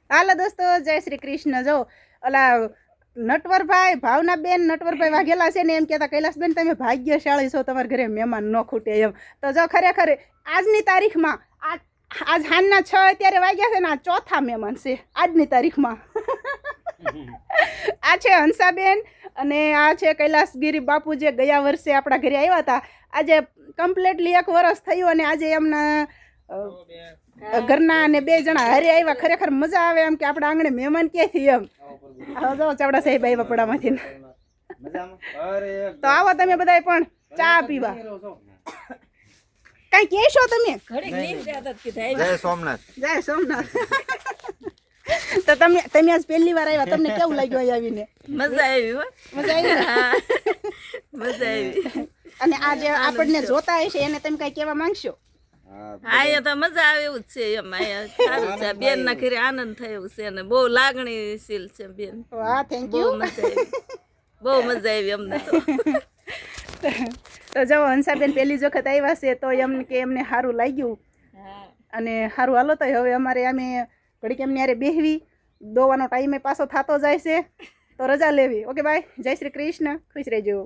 હાલો દોસ્તો, જય શ્રી કૃષ્ણ. જો ઓલા નટવરભાઈ, ભાવનાબેન નટવરભાઈ વાઘેલા છે ને એમ કહેતા કૈલાસબેન તમે ભાગ્યશાળી છો, તમારા ઘરે મહેમાન ન ખૂટે એમ. તો જો ખરેખર આજની તારીખમાં આજ હાનના 6 અત્યારે વાગ્યા છે ને, આ ચોથા મહેમાન છે આજની તારીખમાં. આ છે હંસાબેન અને આ છે કૈલાસગીરી બાપુ, જે ગયા વર્ષે આપણા ઘરે આવ્યા હતા. આજે કમ્પ્લીટલી 1 વર્ષ થયું અને આજે એમના ઘરના અને 2 જણા હારે આવ્યા. ખરેખર મજા આવે એમ કે આપણા આંગણે મહેમાન ક્યાંથી એમ. જો ચાવડા સાહેબ આવ્યા પડામાંથી. તો આવો તમે બધા પણ ચા પીવા. કઈ કહેશો તમે? જય સોમનાથ. જય સોમનાથ. તો તમે આજ પહેલી વાર આવ્યા, તમને કેવું લાગ્યું અહીં આવીને? મજા આવી હો. મજા આવી? મજા આવી. અને આ જે આપણને જોતા હશે એને તમે કઈ કહેવા માંગશો? અહીંયા તો મજા આવે એવું જ છે એમ. અહીંયા સારું છે. બેન ના ઘરે આનંદ થાય એવું છે ને બહુ લાગણીશીલ છે બેન. વાહ, થેન્ક બહુ યુ. મજા આવી. બહુ મજા આવી અમને તો. તો જો હંસાબેન પહેલી વખત આવ્યા છે તો એમને કે એમને સારું લાગ્યું અને સારું. હાલો તો હવે અમારે અમે ઘડીક એમની યારે બેહવી, દોવાનો ટાઈમે પાછો થતો જાય છે તો રજા લેવી. ઓકે બાય, જય શ્રી કૃષ્ણ, ખુશ રહેજો.